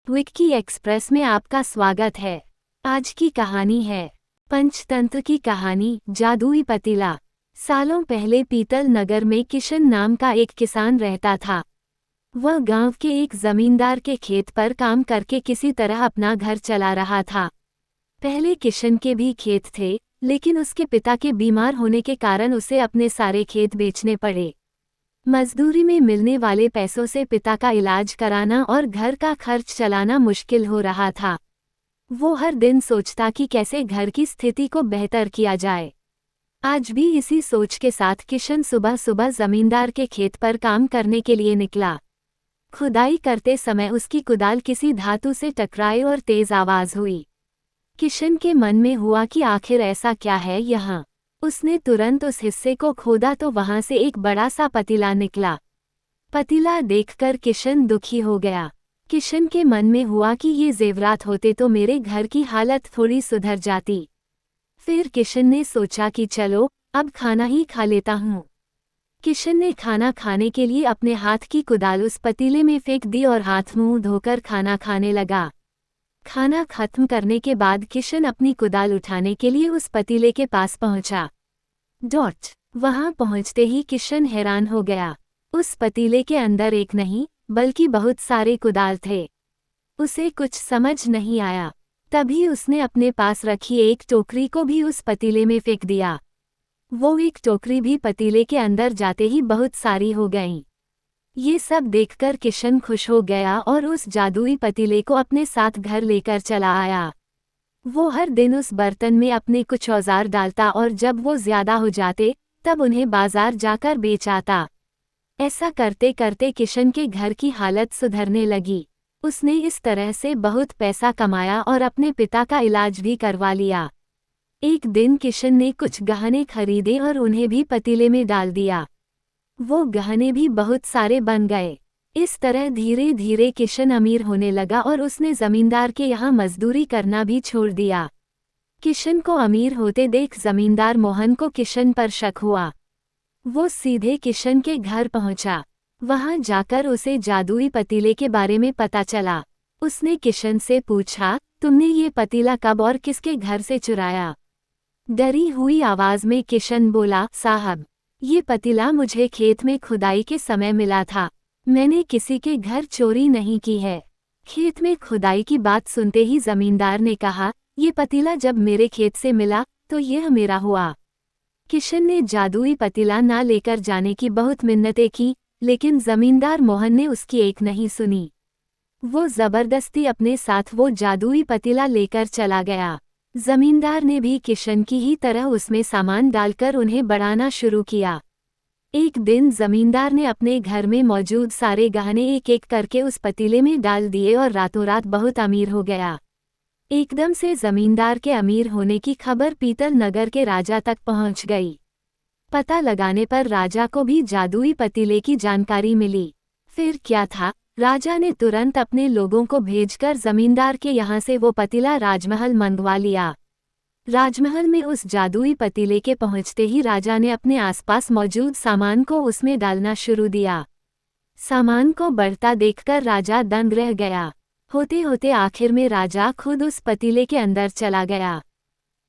Vicky express में आपका स्वागत है। आज की कहानी है पंचतंत्र की कहानी, जादुई पतीला। सालों पहले पीतल नगर में किशन नाम का एक किसान रहता था। वह गांव के एक जमींदार के खेत पर काम करके किसी तरह अपना घर चला रहा था। पहले किशन के भी खेत थे, लेकिन उसके पिता के बीमार होने के कारण उसे अपने सारे खेत बेचने पड़े। मजदूरी में मिलने वाले पैसों से पिता का इलाज कराना और घर का खर्च चलाना मुश्किल हो रहा था। वो हर दिन सोचता कि कैसे घर की स्थिति को बेहतर किया जाए। आज भी इसी सोच के साथ किशन सुबह सुबह जमींदार के खेत पर काम करने के लिए निकला। खुदाई करते समय उसकी कुदाल किसी धातु से टकराई और तेज आवाज हुई। किशन के मन में हुआ कि आखिर ऐसा क्या है यहाँ। उसने तुरंत उस हिस्से को खोदा तो वहां से एक बड़ा सा पतीला निकला। पतीला देखकर किशन दुखी हो गया। किशन के मन में हुआ कि ये जेवरात होते तो मेरे घर की हालत थोड़ी सुधर जाती। फिर किशन ने सोचा कि चलो अब खाना ही खा लेता हूँ। किशन ने खाना खाने के लिए अपने हाथ की कुदाल उस पतीले में फेंक दी और हाथ मुंह धोकर खाना खाने लगा। खाना खत्म करने के बाद किशन अपनी कुदाल उठाने के लिए उस पतीले के पास पहुंचा। वहां पहुंचते ही किशन हैरान हो गया। उस पतीले के अंदर एक नहीं बल्कि बहुत सारे कुदाल थे। उसे कुछ समझ नहीं आया। तभी उसने अपने पास रखी एक टोकरी को भी उस पतीले में फेंक दिया। वो एक टोकरी भी पतीले के अंदर जाते ही बहुत सारी हो गईं। ये सब देखकर किशन खुश हो गया और उस जादुई पतीले को अपने साथ घर लेकर चला आया। वो हर दिन उस बर्तन में अपने कुछ औजार डालता और जब वो ज्यादा हो जाते तब उन्हें बाजार जाकर बेच आता। ऐसा करते करते किशन के घर की हालत सुधरने लगी। उसने इस तरह से बहुत पैसा कमाया और अपने पिता का इलाज भी करवा लिया। एक दिन किशन ने कुछ गहने खरीदे और उन्हें भी पतीले में डाल दिया। वो गहने भी बहुत सारे बन गए। इस तरह धीरे धीरे किशन अमीर होने लगा और उसने जमींदार के यहाँ मजदूरी करना भी छोड़ दिया। किशन को अमीर होते देख जमींदार मोहन को किशन पर शक हुआ। वो सीधे किशन के घर पहुंचा। वहां जाकर उसे जादुई पतीले के बारे में पता चला। उसने किशन से पूछा, तुमने ये पतीला कब और किसके घर से चुराया? डरी हुई आवाज में किशन बोला, साहब, ये पतीला मुझे खेत में खुदाई के समय मिला था। मैंने किसी के घर चोरी नहीं की है। खेत में खुदाई की बात सुनते ही जमींदार ने कहा, ये पतीला जब मेरे खेत से मिला तो यह मेरा हुआ। किशन ने जादुई पतीला ना लेकर जाने की बहुत मिन्नतें की, लेकिन जमींदार मोहन ने उसकी एक नहीं सुनी। वो जबरदस्ती अपने साथ वो जादुई पतीला लेकर चला गया। जमींदार ने भी किशन की ही तरह उसमें सामान डालकर उन्हें बढ़ाना शुरू किया। एक दिन जमींदार ने अपने घर में मौजूद सारे गहने एक एक करके उस पतीले में डाल दिए और रातों रात बहुत अमीर हो गया। एकदम से जमींदार के अमीर होने की खबर पीतल नगर के राजा तक पहुंच गई। पता लगाने पर राजा को भी जादुई पतीले की जानकारी मिली। फिर क्या था, राजा ने तुरंत अपने लोगों को भेजकर जमींदार के यहाँ से वो पतीला राजमहल मंगवा लिया। राजमहल में उस जादुई पतीले के पहुंचते ही राजा ने अपने आसपास मौजूद सामान को उसमें डालना शुरू दिया। सामान को बढ़ता देखकर राजा दंग रह गया। होते होते आखिर में राजा खुद उस पतीले के अंदर चला गया।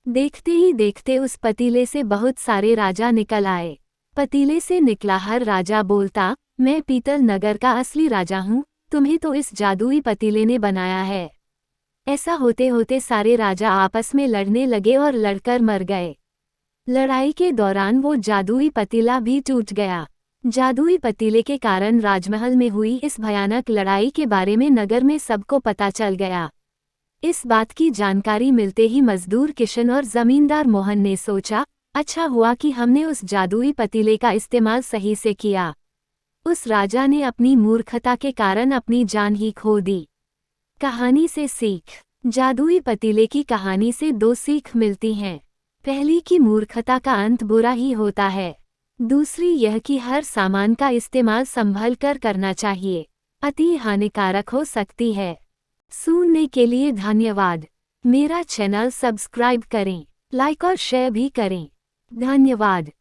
देखते ही देखते उस पतीले से बहुत सारे राजा निकल आए। पतीले से निकला हर राजा बोलता, मैं पीतल नगर का असली राजा हूँ, तुम्हें तो इस जादुई पतीले ने बनाया है। ऐसा होते होते सारे राजा आपस में लड़ने लगे और लड़कर मर गए। लड़ाई के दौरान वो जादुई पतीला भी टूट गया। जादुई पतीले के कारण राजमहल में हुई इस भयानक लड़ाई के बारे में नगर में सबको पता चल गया। इस बात की जानकारी मिलते ही मजदूर किशन और जमींदार मोहन ने सोचा, अच्छा हुआ कि हमने उस जादुई पतीले का इस्तेमाल सही से किया। उस राजा ने अपनी मूर्खता के कारण अपनी जान ही खो दी। कहानी से सीख। जादुई पतीले की कहानी से दो सीख मिलती हैं। पहली कि मूर्खता का अंत बुरा ही होता है। दूसरी यह कि हर सामान का इस्तेमाल संभल कर करना चाहिए, अति हानिकारक हो सकती है। सुनने के लिए धन्यवाद। मेरा चैनल सब्सक्राइब करें, लाइक और शेयर भी करें। धन्यवाद।